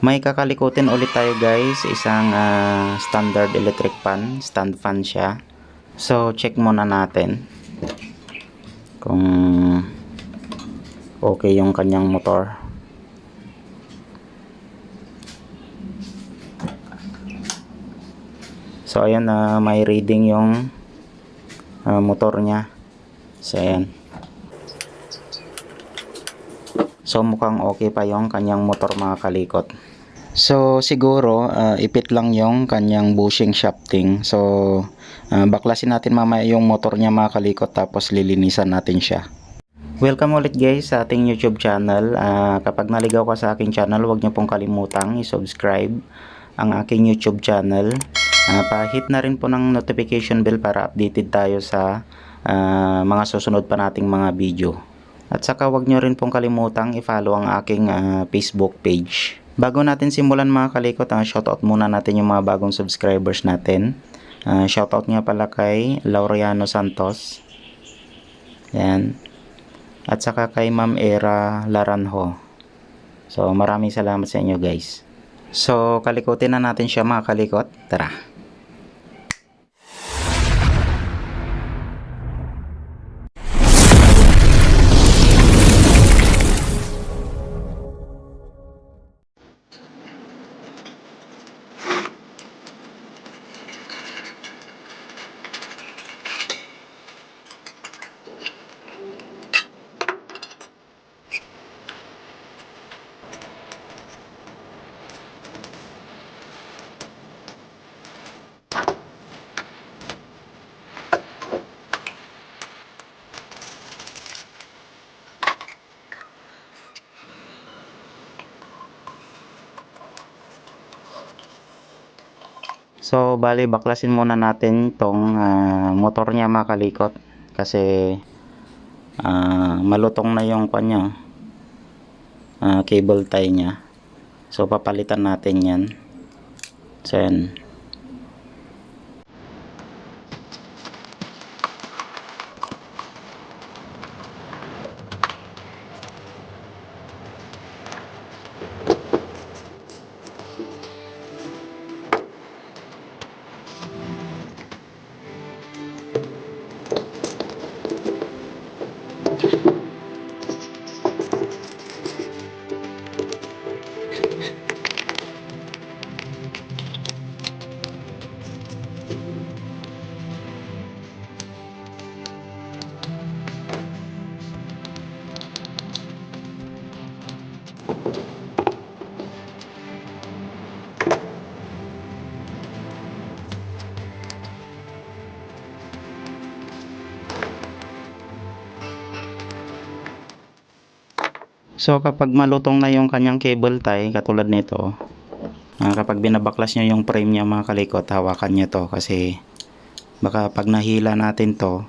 May kakalikutin ulit tayo guys, isang standard electric fan, stand fan siya. So check muna natin kung okay yung kanyang motor. So ayan, may reading yung motor niya. So ayan. So mukhang okay pa yung kanyang motor mga kalikot. So siguro ipit lang yung kanyang bushing shafting. So baklasin natin mamaya yung motor niya mga kalikot, tapos lilinisan natin siya. Welcome ulit guys sa ating YouTube channel. Kapag naligaw ka sa aking channel, huwag niyo pong kalimutang i-subscribe ang aking YouTube channel. Pa-hit na rin po ng notification bell para updated tayo sa mga susunod pa nating mga video. At saka huwag nyo rin pong kalimutang i-follow ang aking Facebook page. Bago natin simulan mga kalikot, shoutout muna natin yung mga bagong subscribers natin. Shoutout nga pala kay Laureano Santos. Yan. At saka kay Ma'am Era Laranjo. So maraming salamat sa inyo guys. So kalikutin na natin siya mga kalikot. Tara. So bali baklasin muna natin tong motor niya mga kalikot, kasi malutong na yung kanya cable tie niya. So papalitan natin yan. So yan. So kapag malutong na yung kanyang cable tie, katulad nito, kapag binabaklas nyo yung frame niya mga kalikot, hawakan nyo to, kasi baka pag nahila natin to,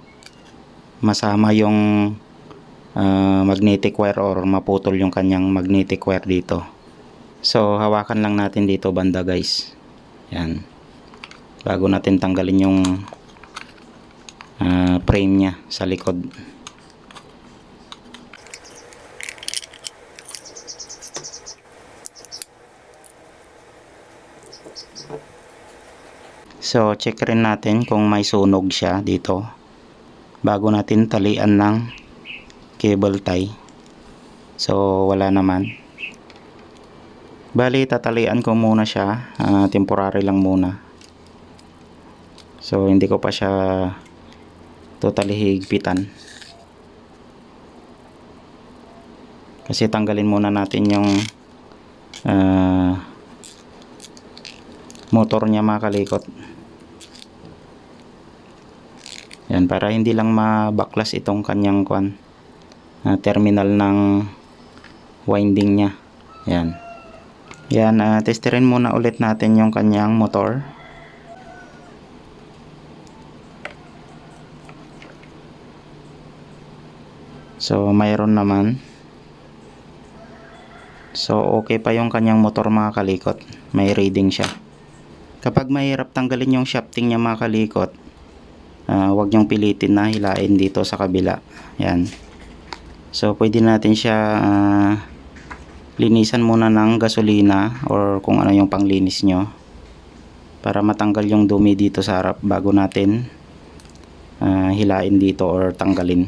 masama yung magnetic wire or maputol yung kanyang magnetic wire dito. So hawakan lang natin dito banda guys, yan, bago natin tanggalin yung frame niya sa likod. So check rin natin kung may sunog siya dito bago natin talian ng cable tie. So wala naman. Bali tatalian ko muna siya, temporary lang muna. So hindi ko pa siya totally higpitan, kasi tanggalin muna natin yung motor niya mga kalikot. Yan, para hindi lang mabaklas itong kanyang terminal ng winding niya. Yan. Yan, testerin muna ulit natin yung kanyang motor. So mayroon naman. So okay pa yung kanyang motor mga kalikot. May reading siya. Kapag mahirap tanggalin yung shafting niya mga kalikot, huwag niyong pilitin na hilain dito sa kabila. Yan. So pwede natin siya linisan muna ng gasolina or kung ano yung panglinis nyo para matanggal yung dumi dito sa harap bago natin hilain dito or tanggalin.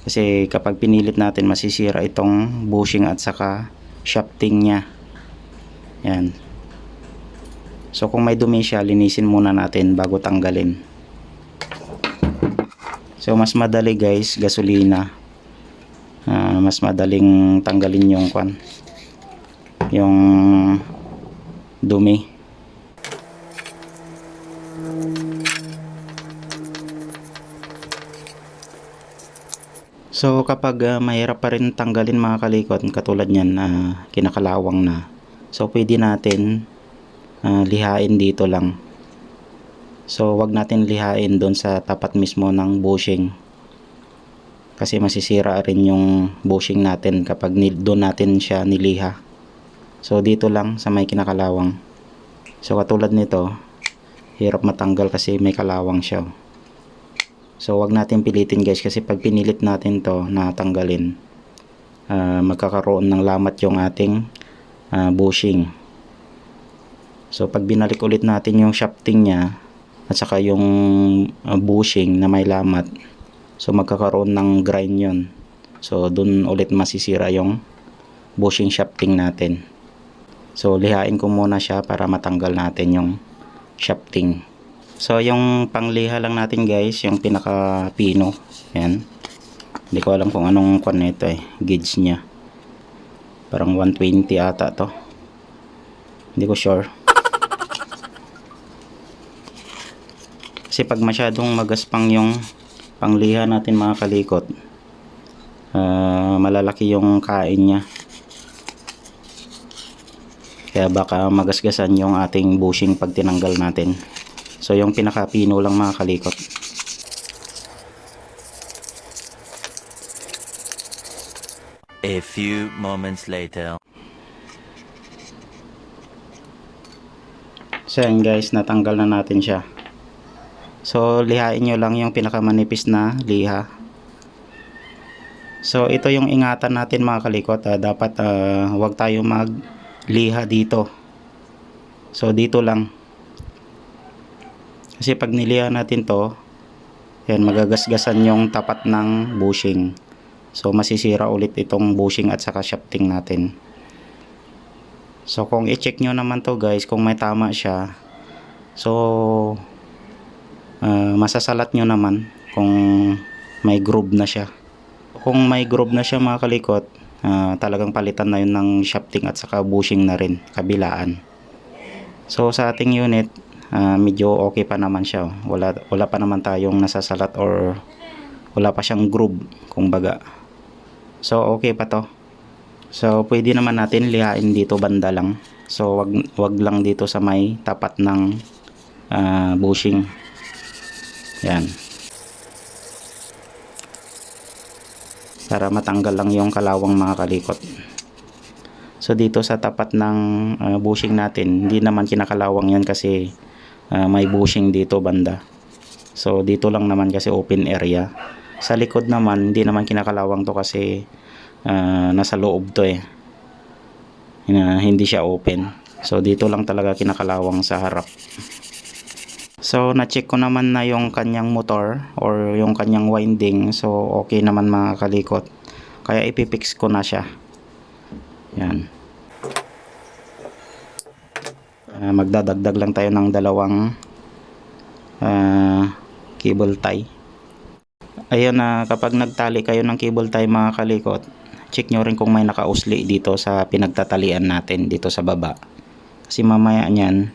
Kasi kapag pinilit natin masisira itong bushing at saka shafting nya. Yan. So kung may dumi siya, linisin muna natin bago tanggalin. So mas madali guys, gasolina. Mas madaling tanggalin yung dumi. So kapag mahirap pa rin tanggalin mga kalikot, katulad niyan kinakalawang na. So pwede natin lihain dito lang. So wag natin lihain doon sa tapat mismo ng bushing. Kasi masisira rin yung bushing natin kapag doon natin siya niliha. So dito lang sa may kinakalawang. So katulad nito, hirap matanggal kasi may kalawang siya. So wag natin pilitin guys, kasi pag pinilit natin to na tanggalin, magkakaroon ng lamat yung ating bushing. So pag binalik ulit natin yung shafting nya at saka yung bushing na may lamat, so magkakaroon ng grind yun. So dun ulit masisira yung bushing shafting natin. So lihain ko muna siya para matanggal natin yung shafting. So yung pangliha lang natin guys, yung pinaka pino. Yan. Hindi ko alam kung anong kwan nito gauge nya. Parang 120 ata to. Hindi ko sure. Kasi pag masyadong magaspang yung pangliha natin mga kalikot, malalaki yung kain nya. Kaya baka magasgasan yung ating bushing pag tinanggal natin. So yung pinakapino lang mga kalikot. A few moments later. So yan guys, natanggal na natin siya. So lihain nyo lang yung pinakamanipis na liha. So ito yung ingatan natin mga kalikot. Dapat wag tayo magliha dito. So dito lang. Kasi pag niliha natin to, yan, magagasgasan yung tapat ng bushing. So masisira ulit itong bushing at saka shafting natin. So kung i-check nyo naman to guys, kung may tama siya, so masasalat nyo naman kung may groove na siya. Kung may groove na siya mga kalikot, talagang palitan na yun ng shafting at saka bushing na rin, kabilaan. So sa ating unit, medyo okay pa naman siya. Wala pa naman tayong nasasalat or wala pa siyang groove kumbaga. So okay pa to. So pwede naman natin lihain dito banda lang. So wag lang dito sa may tapat ng bushing. Yan. Para matanggal lang yung kalawang mga kalikot. So dito sa tapat ng bushing natin, hindi naman kinakalawang yan kasi may bushing dito banda. So dito lang naman kasi open area. Sa likod naman hindi naman kinakalawang to kasi nasa loob to hindi siya open. So dito lang talaga kinakalawang sa harap. So na-check ko naman na yung kanyang motor or yung kanyang winding. So okay naman mga kalikot. Kaya ipipix ko na siya. Yan. Magdadagdag lang tayo ng dalawang cable tie. Ayun, kapag nagtali kayo ng cable tie mga kalikot, check nyo rin kung may nakausli dito sa pinagtatalian natin dito sa baba. Kasi mamaya nyan,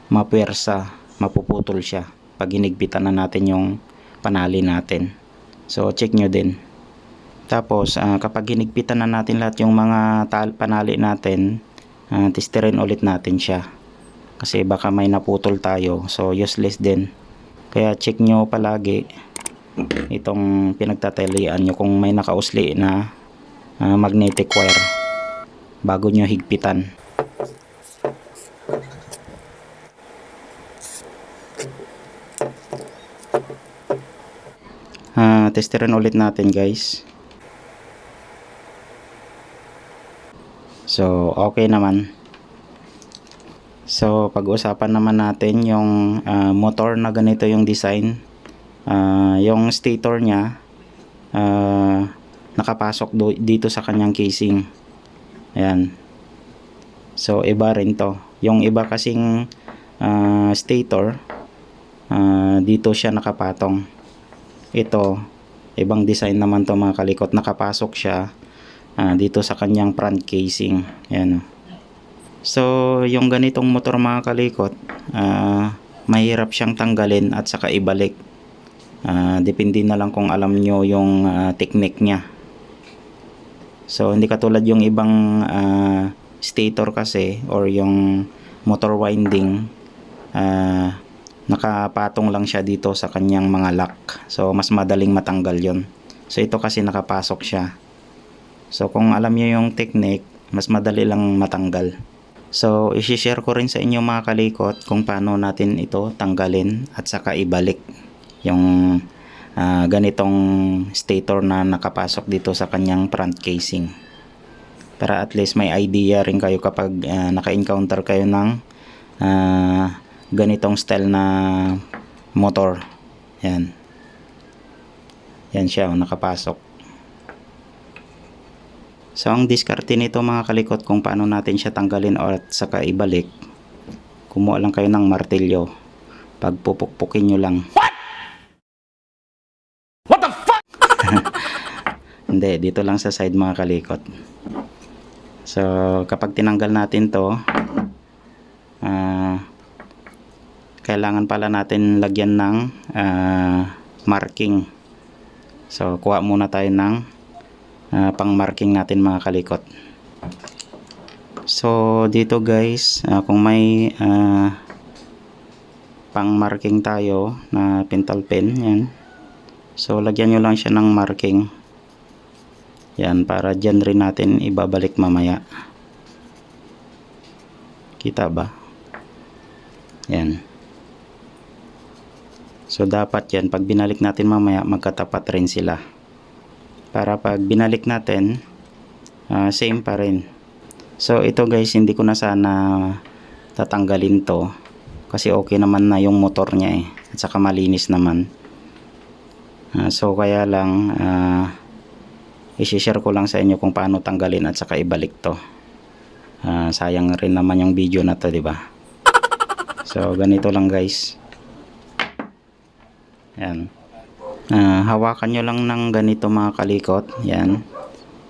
mapuwersa, mapuputol siya pag hinigpitan na natin yung panali natin. So check nyo din. Tapos kapag hinigpitan na natin lahat yung mga panali natin, testerin ulit natin siya. Kasi baka may naputol tayo, so useless din. Kaya check nyo palagi itong pinagtatalian nyo kung may nakausli na magnetic wire bago nyo higpitan. Testerin ulit natin guys. So, okay naman. So, pag-usapan naman natin yung motor na ganito yung design. Yung stator niya, nakapasok dito sa kanyang casing. Ayan. So, iba rin to. Yung iba kasing stator, dito siya nakapatong. Ito, ibang design naman to mga kalikot. Nakapasok siya dito sa kanyang front casing. Ayan. So, yung ganitong motor mga kalikot, mahirap siyang tanggalin at saka ibalik. Depende na lang kung alam nyo yung technique niya. So, hindi katulad yung ibang stator kasi or yung motor winding, nakapatong lang siya dito sa kanyang mga lock. So, mas madaling matanggal yon. So, ito kasi nakapasok siya. So, kung alam nyo yung technique, mas madali lang matanggal. So, isi-share ko rin sa inyo mga kalikot kung paano natin ito tanggalin at saka ibalik yung ganitong stator na nakapasok dito sa kanyang front casing. Para at least may idea rin kayo kapag naka-encounter kayo ng ganitong style na motor. Yan. Yan siya, nakapasok. So, ang diskarte nito mga kalikot kung paano natin siya tanggalin at saka ibalik, kumuha lang kayo ng martilyo. Pagpupukpukin nyo lang. What the fuck? Hindi, dito lang sa side mga kalikot. So, kapag tinanggal natin to, kailangan pala natin lagyan ng marking. So, kuha muna tayo ng pang marking natin mga kalikot. So dito guys, kung may pang marking tayo na pentel pen, yan. So lagyan nyo lang siya ng marking. Yan, para dyan rin natin ibabalik mamaya. Kita ba? Yan. So dapat yan, pag binalik natin mamaya, magkatapat rin sila. Para pag binalik natin, same pa rin. So ito guys, hindi ko na sana tatanggalin to kasi okay naman na yung motor niya at saka malinis naman. So kaya lang i-share ko lang sa inyo kung paano tanggalin at saka ibalik to. Sayang rin naman yung video na to, di ba? So ganito lang guys. Yan. Hawakan nyo lang ng ganito mga kalikot. Yan.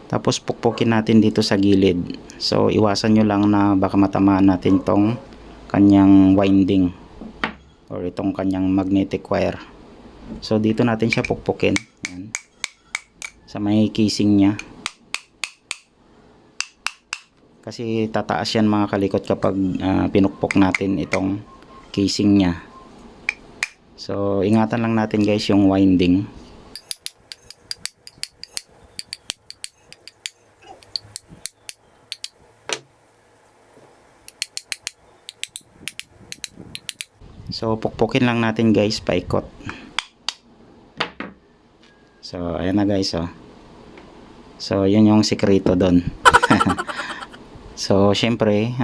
Tapos pukpukin natin dito sa gilid. So iwasan nyo lang na baka matamaan natin tong kanyang winding or itong kanyang magnetic wire. So dito natin siya pukpukin. Yan. Sa may casing nya. Kasi tataas yan mga kalikot kapag pinukpok natin itong casing nya. So, ingatan lang natin guys yung winding. So, pukpukin lang natin guys, paikot. So, ayan na guys, oh. So, yun yung sikreto doon. So, syempre,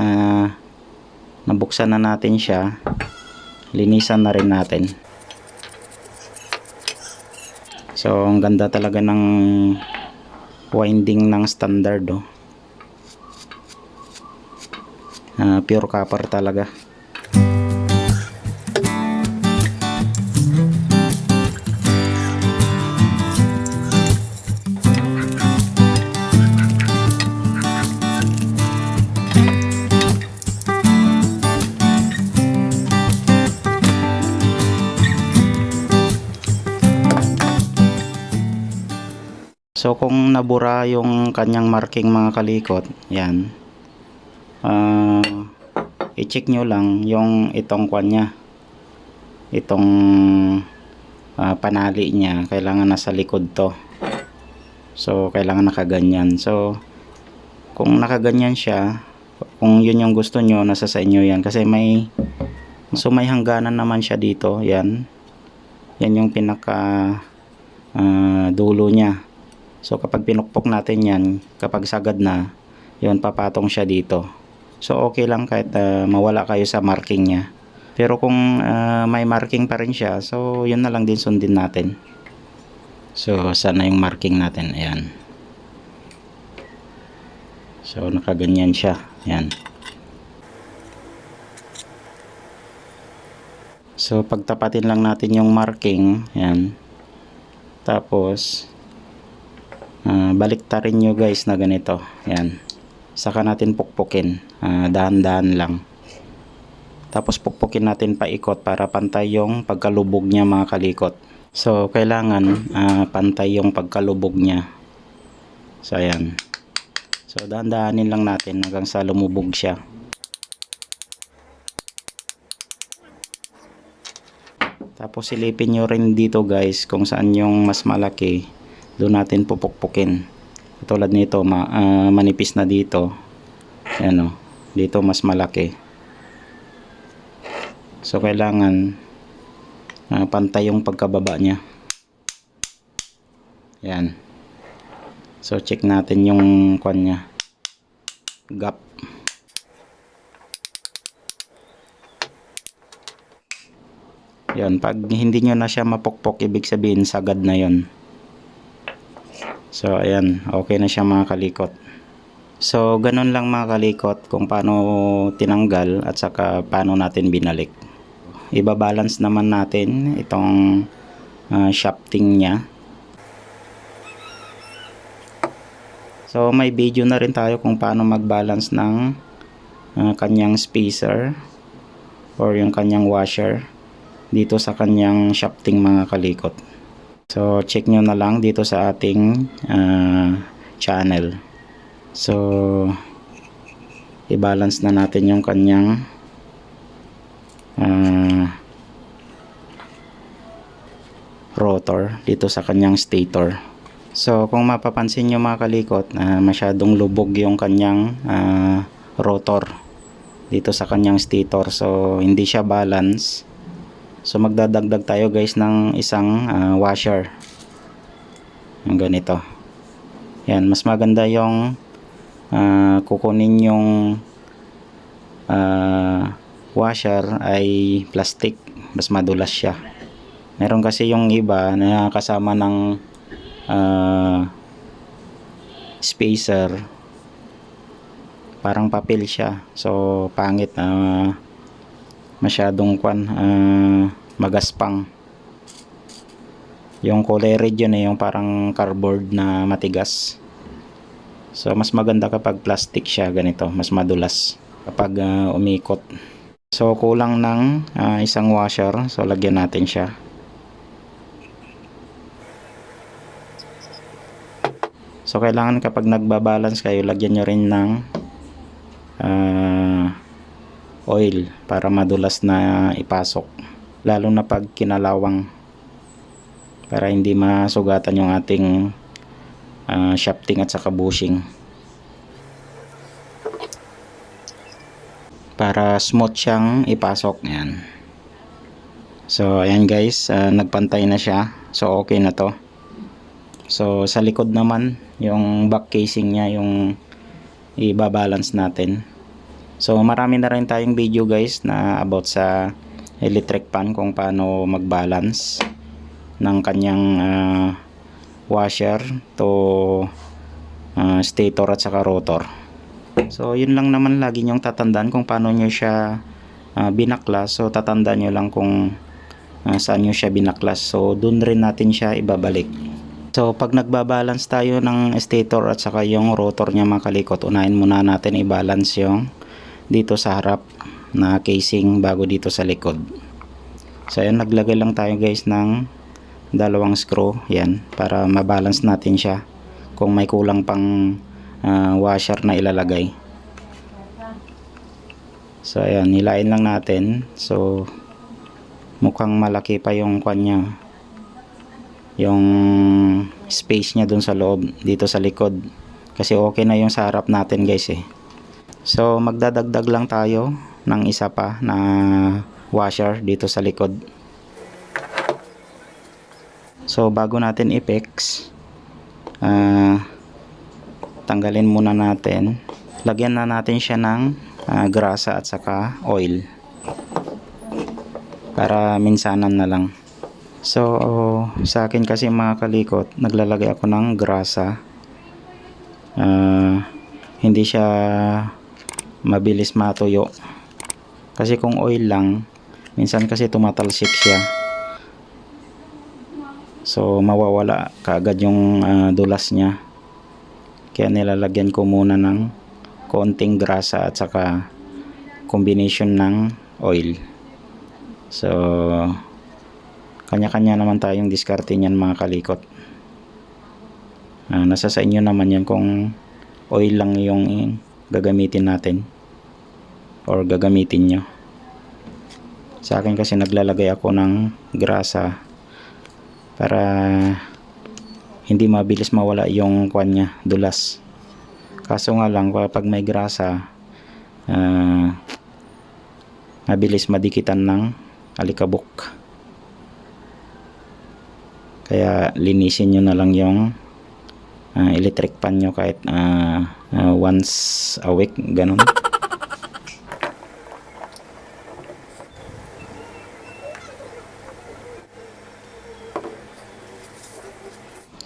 nabuksan na natin siya. Linisan na rin natin. So, ang ganda talaga ng winding ng standard, oh. Pure copper talaga. So kung nabura yung kanyang marking mga kalikot, yan. I-check nyo lang yung itong kanya. Itong panali niya, kailangan nasa likod to. So kailangan nakaganyan. So kung nakaganyan siya, kung yun yung gusto nyo, nasa sa inyo yan. Kasi may hangganan naman siya dito. Yan. Yan yung pinaka dulo niya. So kapag pinukpok natin yan, kapag sagad na, Yun, papatong siya dito. So okay lang kahit mawala kayo sa marking niya. Pero kung may marking pa rin siya, so yun na lang din sundin natin. So sana yung marking natin, ayan. So nakaganyan siya, ayan. So pagtapatin lang natin yung marking, ayan. Tapos baliktarin nyo guys na ganito, ayan. Saka natin pukpukin, dahan-dahan lang. Tapos pukpukin natin paikot para pantay yung pagkalubog niya mga kalikot. So kailangan pantay yung pagkalubog niya. So ayan. So dahan-dahanin lang natin hanggang sa lumubog siya. Tapos silipin nyo rin dito guys kung saan yung mas malaki. Doon natin pupukpukin. Tulad nito manipis na dito. Ayan o. Dito mas malaki. So kailangan pantay yung pagkababa niya. Yan. So check natin yung kwan niya. Gap. Yan, pag hindi nyo na siya mapukpok, ibig sabihin sagad na yon. So ayan, okay na siya mga kalikot. So ganun lang mga kalikot kung paano tinanggal at saka paano natin binalik. Ibabalance naman natin itong shafting niya. So may video na rin tayo kung paano mag-balance ng kanyang spacer or yung kanyang washer dito sa kanyang shafting mga kalikot. So check nyo na lang dito sa ating channel. So i-balance na natin yung kanyang rotor dito sa kanyang stator. So kung mapapansin nyo mga kalikot, masyadong lubog yung kanyang rotor dito sa kanyang stator. So hindi siya balance. So magdadagdag tayo guys ng isang washer. Yung ganito. Yan, mas maganda yung kukunin yung washer ay plastic. Mas madulas siya. Meron kasi yung iba na kasama ng spacer, parang papel siya. So pangit, masyadong magaspang. Yung kulay red yun yung parang cardboard na matigas. So mas maganda kapag plastic siya ganito, mas madulas kapag umikot. So kulang ng isang washer, so lagyan natin siya. So kailangan kapag nagbabalance kayo, lagyan nyo rin ng oil para madulas na ipasok, lalo na pag kinalawang, para hindi masugatan yung ating shafting at saka bushing, para smooth siyang ipasok. Yan. So ayan guys, nagpantay na siya. So okay na to. So sa likod naman, yung back casing niya yung ibabalance natin. So marami na rin tayong video guys na about sa electric pan, kung paano mag-balance ng kanyang washer to stator at saka rotor. So yun lang naman, lagi nyong tatandaan kung paano nyo siya binaklas. So tatandaan nyo lang kung saan nyo siya binaklas. So dun rin natin siya ibabalik. So pag nagbabalance tayo ng stator at saka yung rotor niya mga kalikot, unahin muna natin i-balance yung dito sa harap na casing bago dito sa likod. So ayan, naglagay lang tayo guys ng dalawang screw, yan, para mabalance natin siya kung may kulang pang washer na ilalagay. So ayan, hilain lang natin. So mukhang malaki pa yung kanya, yung space niya dun sa loob dito sa likod, kasi okay na yung sa harap natin guys So magdadagdag lang tayo ng isa pa na washer dito sa likod. So bago natin i-fix, tanggalin muna natin lagyan na natin siya ng grasa at saka oil para minsanan na lang. So sa akin kasi mga kalikot, naglalagay ako ng grasa. Hindi siya mabilis matuyo, kasi kung oil lang minsan kasi tumatalsik siya, so mawawala kaagad yung dulas niya. Kaya nilalagyan ko muna ng konting grasa at saka combination ng oil. So kanya-kanya naman tayong diskarte niyan mga kalikot. Nasa sa inyo naman yan kung oil lang yung gagamitin natin or gagamitin nyo. Sa akin kasi naglalagay ako ng grasa para hindi mabilis mawala yung kwan niya, dulas. Kaso nga lang kapag may grasa, mabilis madikitan ng alikabok. Kaya linisin nyo na lang yung electric pan nyo kahit once a week, ganun.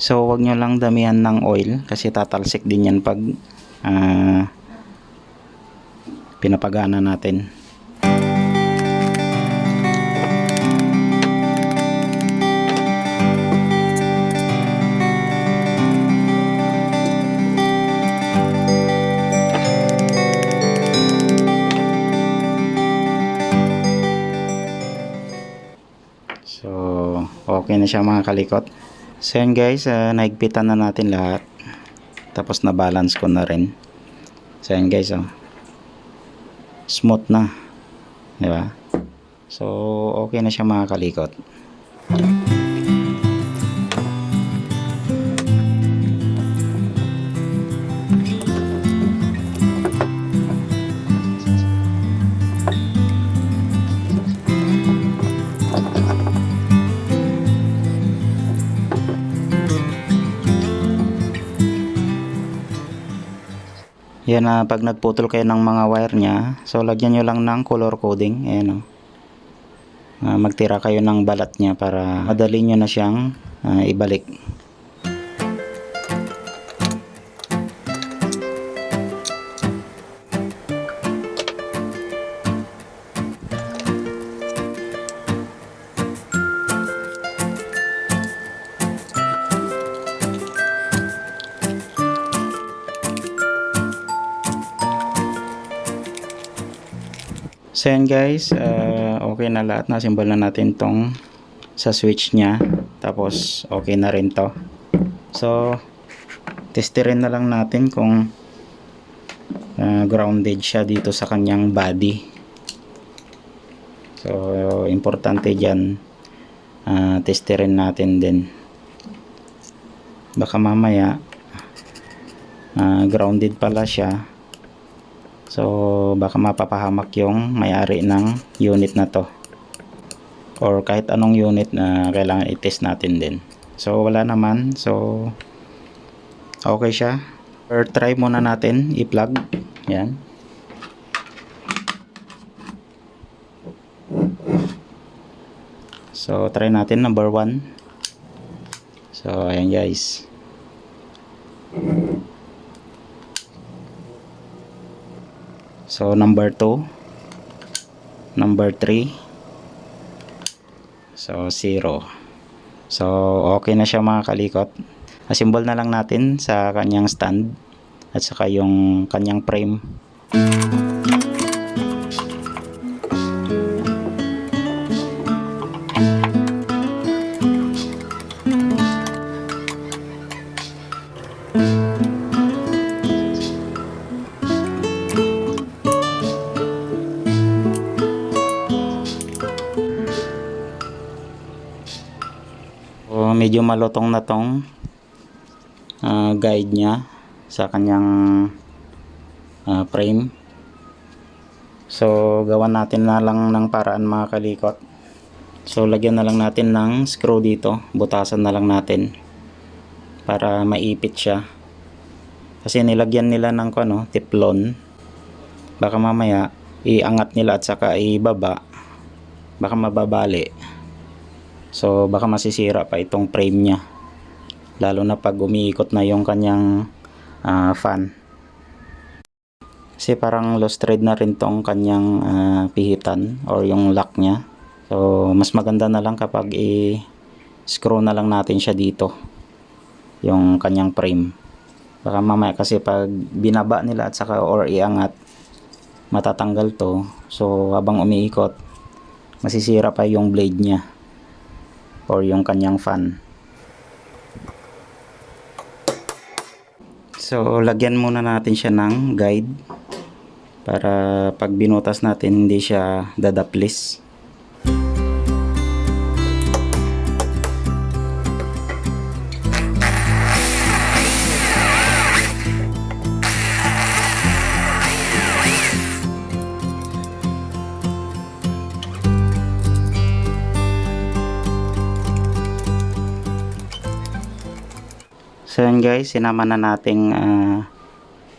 So wag nyo lang damihan ng oil kasi tatalsik din yan pag pinapagana natin. So okay na siya mga kalikot. So yan guys, naigpitan na natin lahat. Tapos na balance ko na rin. So yan guys, smooth na, di ba? So okay na siya mga kalikot. Yan na pag nagputol kayo ng mga wire nya, so lagyan nyo lang ng color coding. Ayan, magtira kayo ng balat nya para madali nyo na siyang ibalik. So yan guys, okay na lahat. Nasimbol na natin tong sa switch nya. Tapos okay na rin to. So testerin na lang natin kung grounded siya dito sa kanyang body. So importante dyan, testerin natin din. Baka mamaya grounded pala siya. So baka mapapahamak yung may-ari ng unit na to, or kahit anong unit na kailangan i-test natin din. So wala naman, so okay siya. Or try muna natin i-plug. Yan. So try natin number 1. So ayan guys. So number 2, number 3, so 0. So okay na siya mga kalikot. Asimbol na lang natin sa kanyang stand at saka yung kanyang frame. Medyo malutong na tong guide nya sa kanyang frame. So gawan natin na lang ng paraan mga kalikot. So lagyan na lang natin ng screw dito, butasan na lang natin para maipit siya. Kasi nilagyan nila ng teflon. Baka mamaya iangat nila at saka ibaba, baka mababali. So baka masisira pa itong frame niya. Lalo na pag umiikot na yung kanyang fan. Kasi parang lost thread na rin tong kanyang pihitan or yung lock niya. So mas maganda na lang kapag i-screw na lang natin siya dito, yung kanyang frame. Baka mamaya kasi pag binaba nila at saka or iangat, matatanggal to. So habang umiikot, masisira pa yung blade niya or yung kanyang fan. So lagyan muna natin siya ng guide para pag binutas natin hindi siya dadaplis. So yan guys, sinama na nating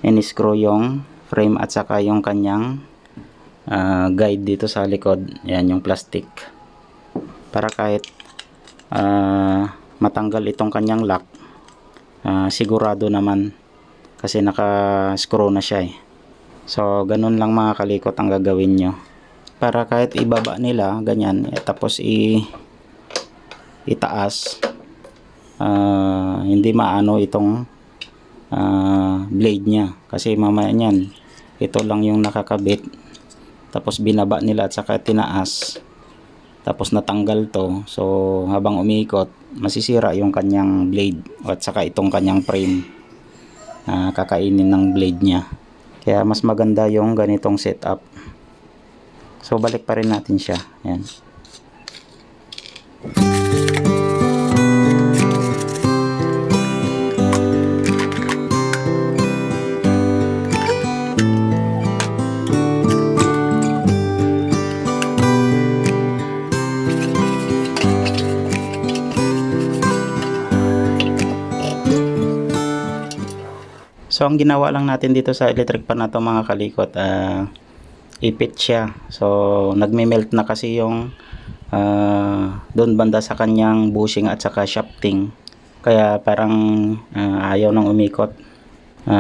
in-screw yung frame at saka yung kanyang guide dito sa likod. Yan yung plastic. Para kahit matanggal itong kanyang lock, sigurado naman kasi naka-screw na siya eh. So ganun lang mga kalikot ang gagawin nyo. Para kahit ibaba nila, ganyan, tapos itaas, hindi maano itong blade niya. Kasi mamaya niyan, ito lang yung nakakabit. Tapos binaba nila at saka tinaas. Tapos natanggal to. So habang umiikot, masisira yung kanyang blade at saka itong kanyang frame. Kakainin ng blade niya. Kaya mas maganda yung ganitong setup. So balik pa rin natin siya. Ayan. So ang ginawa lang natin dito sa electric pan na to mga kalikot, ipit siya. So nagme-melt na kasi yung doon banda sa kanyang bushing at saka shafting. Kaya parang ayaw nang umikot.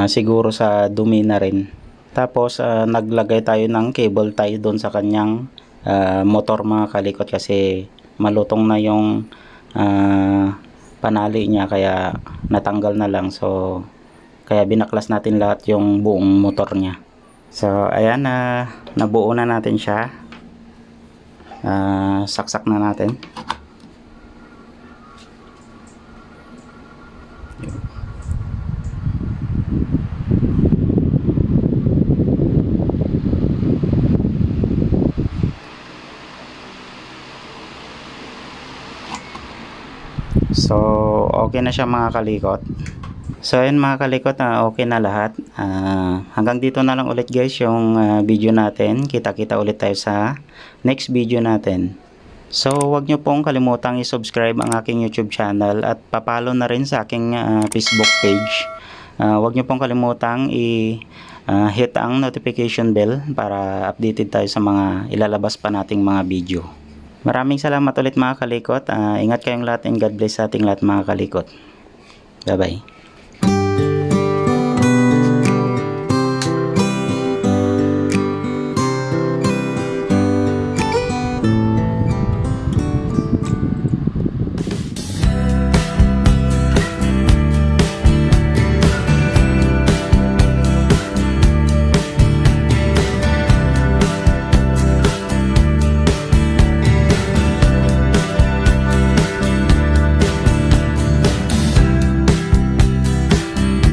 Siguro sa dumi na rin. Tapos naglagay tayo ng cable tie doon sa kanyang motor mga kalikot kasi malutong na yung panali niya kaya natanggal na lang. So kaya binaklas natin lahat yung buong motor niya. So ayan, nabuo na natin siya. Saksak na natin. So okay na siya mga kalikot. So ayun mga kalikot, okay na lahat. Hanggang dito na lang ulit guys yung video natin. Kita-kita ulit tayo sa next video natin. So wag nyo pong kalimutang i-subscribe ang aking YouTube channel at papalo na rin sa aking Facebook page. Wag nyo pong kalimutang hit ang notification bell para updated tayo sa mga ilalabas pa nating mga video. Maraming salamat ulit mga kalikot. Ingat kayong lahat and God bless sa ating lahat mga kalikot. Bye bye.